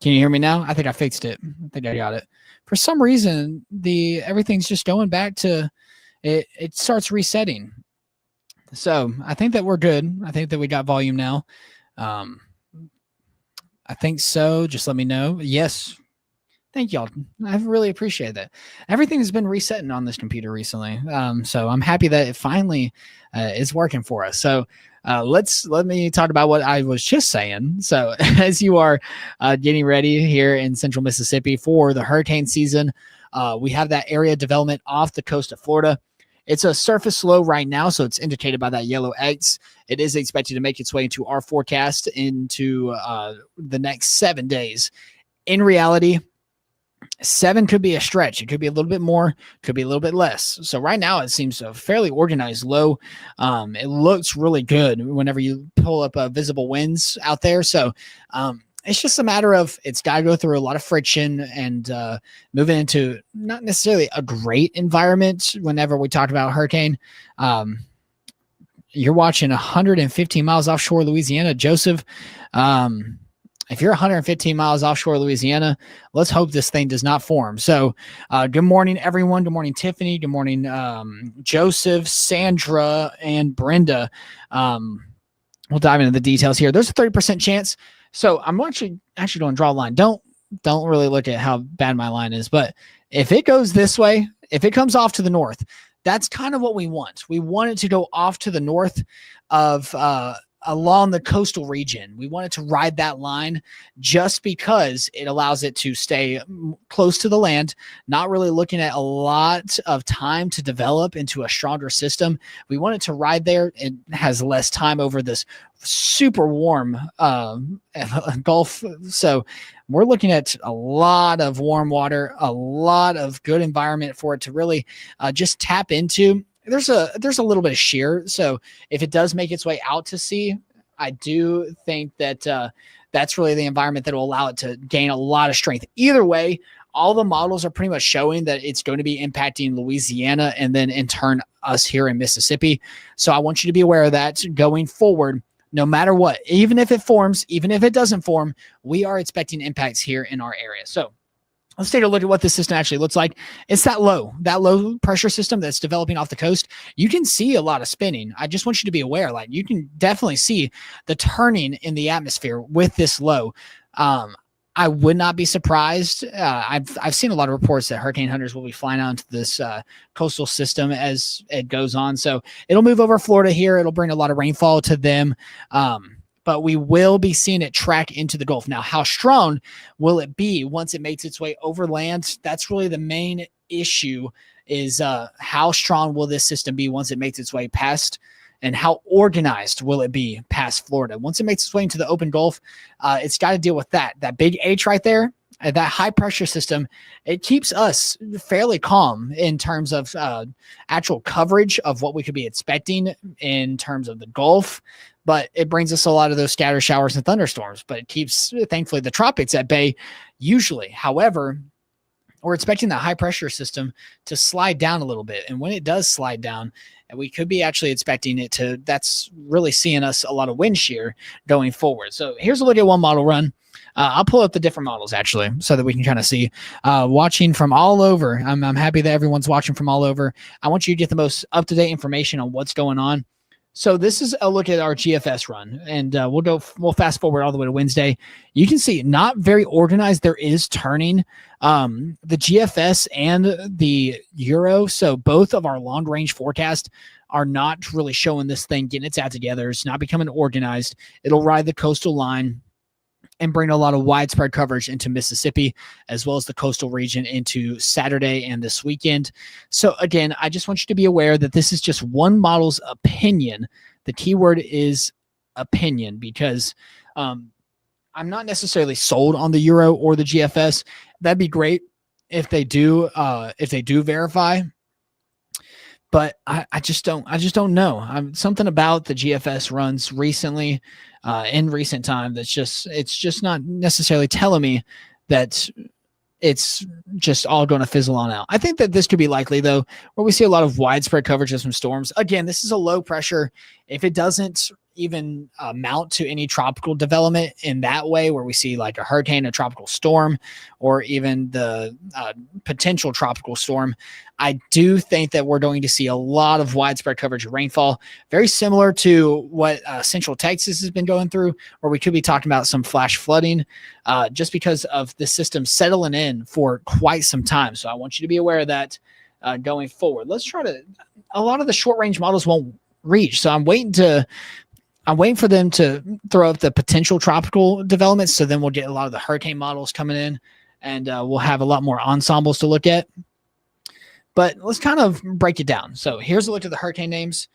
Can you hear me now? I think I fixed it. I think I got it. For some reason, everything's just going back to it. It starts resetting. So I think that we're good. I think that we got volume now. I think so. Just let me know. Yes. Thank y'all. I really appreciate that. Everything has been resetting on this computer recently. So I'm happy that it finally is working for us. So let me talk about what I was just saying. So as you are getting ready here in central Mississippi for the hurricane season, we have that area development off the coast of Florida. It's a surface low right now, so it's indicated by that yellow X. It is expected to make its way into our forecast into the next 7 days. In reality, 7 could be a stretch. It could be a little bit more, could be a little bit less. So right now it seems a fairly organized low. It looks really good whenever you pull up visible winds out there. So it's just a matter of it's got to go through a lot of friction and moving into not necessarily a great environment. Whenever we talk about hurricane, you're watching 115 miles offshore Louisiana, Joseph. If you're 115 miles offshore Louisiana, let's hope this thing does not form. So good morning, everyone. Good morning, Tiffany. Good morning, Joseph, Sandra, and Brenda. We'll dive into the details here. There's a 30% chance. So I'm actually going to draw a line. Don't really look at how bad my line is. But if it goes this way, if it comes off to the north, that's kind of what we want. We want it to go off to the north of along the coastal region. We want it to ride that line just because it allows it to stay close to the land, not really looking at a lot of time to develop into a stronger system. We want it to ride there. It has less time over this super warm Gulf. So we're looking at a lot of warm water, a lot of good environment for it to really just tap into. There's a little bit of shear. So if it does make its way out to sea, I do think that that's really the environment that will allow it to gain a lot of strength. Either way, all the models are pretty much showing that it's going to be impacting Louisiana and then in turn us here in Mississippi. So I want you to be aware of that going forward. No matter what, even if it forms, even if it doesn't form, we are expecting impacts here in our area. So let's take a look at what this system actually looks like. It's that low pressure system that's developing off the coast. You can see a lot of spinning. I just want you to be aware, like you can definitely see the turning in the atmosphere with this low. I would not be surprised. I've seen a lot of reports that hurricane hunters will be flying out into this coastal system as it goes on. So it'll move over Florida here. It'll bring a lot of rainfall to them. But we will be seeing it track into the Gulf. Now, how strong will it be once it makes its way over land? That's really the main issue is how strong will this system be once it makes its way past, and how organized will it be past Florida? Once it makes its way into the open Gulf, it's got to deal with that big H right there. That high pressure system, it keeps us fairly calm in terms of actual coverage of what we could be expecting in terms of the Gulf. But it brings us a lot of those scatter showers and thunderstorms, but it keeps, thankfully, the tropics at bay usually. However, we're expecting that high pressure system to slide down a little bit. And when it does slide down, we could be actually expecting it to, that's really seeing us a lot of wind shear going forward. So here's a look at one model run. I'll pull up the different models actually so that we can kind of see watching from all over. I'm happy that everyone's watching from all over. I want you to get the most up-to-date information on what's going on. So this is a look at our GFS run, and we'll fast forward all the way to Wednesday. You can see not very organized. There is turning the GFS and the Euro. So both of our long range forecasts are not really showing this thing getting its act together. It's not becoming organized. It'll ride the coastal line and bring a lot of widespread coverage into Mississippi, as well as the coastal region into Saturday and this weekend. So again, I just want you to be aware that this is just one model's opinion. The keyword is opinion, because I'm not necessarily sold on the Euro or the GFS. That'd be great if they do verify. But I just don't know. Something about the GFS runs recently, in recent time, it's just not necessarily telling me that it's just all going to fizzle on out. I think that this could be likely though, where we see a lot of widespread coverage of some storms. Again, this is a low pressure if it doesn't even amount to any tropical development in that way, where we see like a hurricane, a tropical storm, or even the potential tropical storm, I do think that we're going to see a lot of widespread coverage of rainfall, very similar to what Central Texas has been going through, where we could be talking about some flash flooding just because of the system settling in for quite some time. So I want you to be aware of that going forward. A lot of the short range models won't reach. So I'm waiting for them to throw up the potential tropical developments. So then we'll get a lot of the hurricane models coming in, and we'll have a lot more ensembles to look at. But let's kind of break it down. So here's a look at the hurricane names,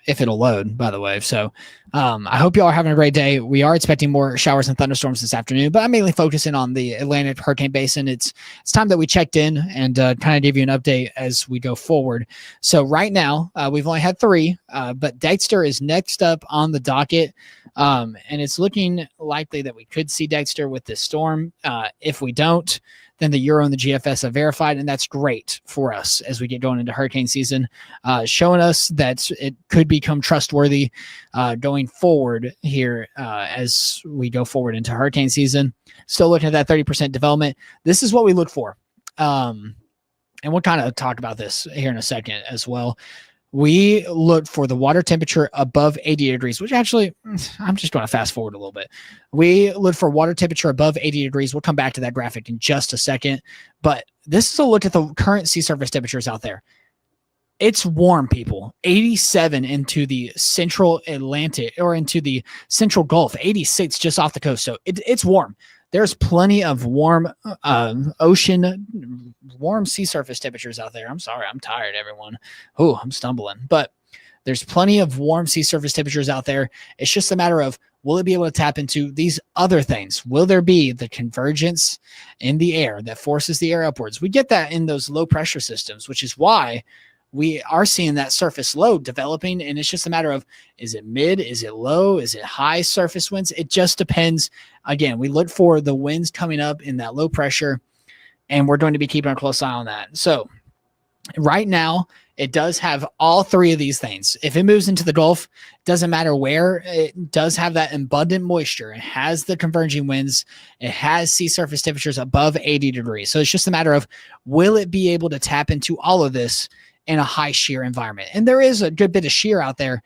if it'll load, by the way. So I hope y'all are having a great day. We are expecting more showers and thunderstorms this afternoon, but I'm mainly focusing on the Atlantic Hurricane Basin. It's time that we checked in and kind of give you an update as we go forward. So right now, we've only had 3, but Dexter is next up on the docket. And it's looking likely that we could see Dexter with this storm. If we don't, then the Euro and the GFS have verified, and that's great for us as we get going into hurricane season, showing us that it could become trustworthy going forward here as we go forward into hurricane season. Still looking at that 30% development. This is what we look for. And we'll kind of talk about this here in a second as well. We look for the water temperature above 80 degrees, which actually, I'm just going to fast forward a little bit. We look for water temperature above 80 degrees. We'll come back to that graphic in just a second. But this is a look at the current sea surface temperatures out there. It's warm, people. 87 into the central Atlantic or into the central Gulf, 86 just off the coast. So it's warm. There's plenty of warm warm sea surface temperatures out there. I'm sorry, I'm tired, everyone. Oh, I'm stumbling. But there's plenty of warm sea surface temperatures out there. It's just a matter of, will it be able to tap into these other things? Will there be the convergence in the air that forces the air upwards? We get that in those low pressure systems, which is why we are seeing that surface low developing, and it's just a matter of, is it mid, is it low, is it high surface winds? It just depends. Again, we look for the winds coming up in that low pressure, and we're going to be keeping a close eye on that. So right now, it does have all 3 of these things. If it moves into the Gulf, doesn't matter where, it does have that abundant moisture. It has the converging winds. It has sea surface temperatures above 80 degrees. So it's just a matter of, will it be able to tap into all of this in a high shear environment? And there is a good bit of shear out there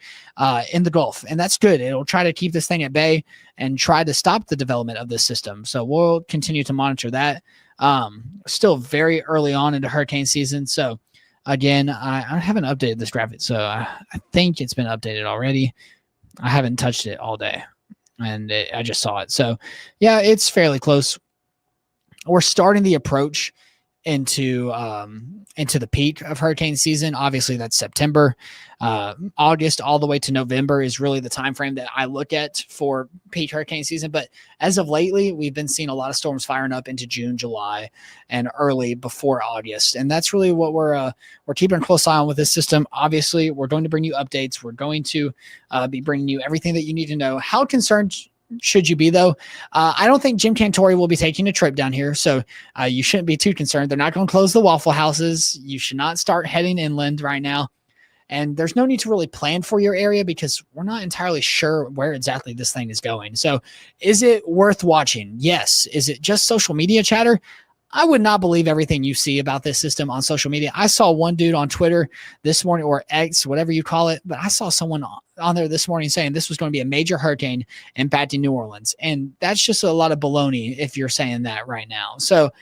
in the Gulf, and that's good. It'll try to keep this thing at bay and try to stop the development of this system. So we'll continue to monitor that. Still very early on into hurricane season. So again, I haven't updated this graphic, so I think it's been updated already. I haven't touched it all day, and I just saw it. So yeah, it's fairly close. We're starting the approach into the peak of hurricane season. Obviously that's September. August all the way to November is really the time frame that I look at for peak hurricane season. But as of lately, we've been seeing a lot of storms firing up into June, July, and early before August. And that's really what we're keeping a close eye on with this system. Obviously, we're going to bring you updates. We're going to be bringing you everything that you need to know. How concerned should you be, though? I don't think Jim Cantori will be taking a trip down here, so you shouldn't be too concerned. They're not going to close the Waffle Houses. You should not start heading inland right now. And there's no need to really plan for your area because we're not entirely sure where exactly this thing is going. So is it worth watching? Yes. Is it just social media chatter? I would not believe everything you see about this system on social media. I saw one dude on Twitter this morning, or X, whatever you call it, but I saw someone on there this morning saying this was going to be a major hurricane impacting New Orleans. And that's just a lot of baloney if you're saying that right now. So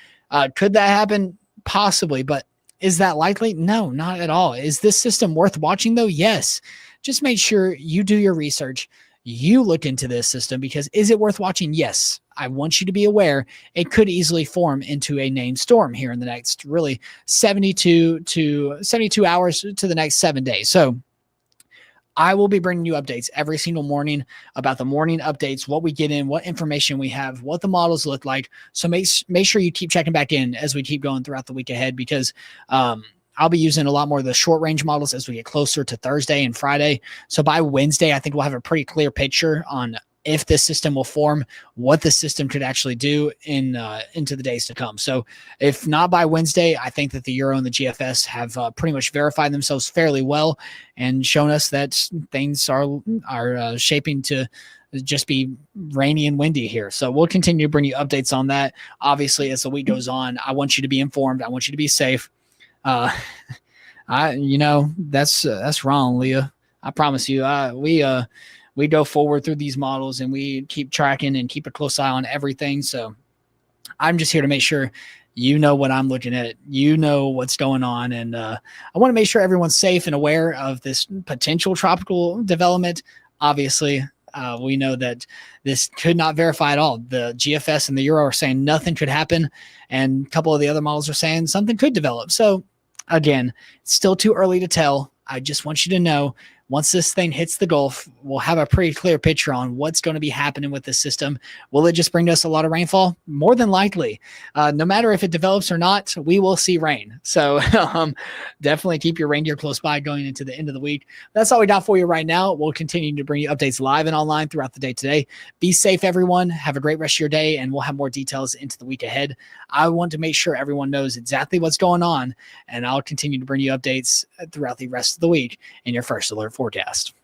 could that happen? Possibly, but is that likely? No, not at all. Is this system worth watching though? Yes. Just make sure you do your research. You look into this system, because is it worth watching? Yes. I want you to be aware it could easily form into a named storm here in the next really 72 hours to the next 7 days. So I will be bringing you updates every single morning about the morning updates, what we get in, what information we have, what the models look like. So make sure you keep checking back in as we keep going throughout the week ahead, because I'll be using a lot more of the short range models as we get closer to Thursday and Friday. So by Wednesday, I think we'll have a pretty clear picture on if this system will form, what the system could actually do into the days to come. So if not by Wednesday, I think that the Euro and the GFS have pretty much verified themselves fairly well and shown us that things are shaping to just be rainy and windy here. So we'll continue to bring you updates on that. Obviously, as the week goes on, I want you to be informed. I want you to be safe. That's wrong, Leah. I promise you, we go forward through these models and we keep tracking and keep a close eye on everything. So I'm just here to make sure you know what I'm looking at, you know what's going on. And I want to make sure everyone's safe and aware of this potential tropical development. Obviously, we know that this could not verify at all. The GFS and the Euro are saying nothing could happen, and a couple of the other models are saying something could develop. So again, it's still too early to tell. I just want you to know, once this thing hits the Gulf, we'll have a pretty clear picture on what's going to be happening with this system. Will it just bring us a lot of rainfall? More than likely. No matter if it develops or not, we will see rain. So definitely keep your reindeer close by going into the end of the week. That's all we got for you right now. We'll continue to bring you updates live and online throughout the day today. Be safe, everyone. Have a great rest of your day, and we'll have more details into the week ahead. I want to make sure everyone knows exactly what's going on, and I'll continue to bring you updates throughout the rest of the week in your first alert forecast.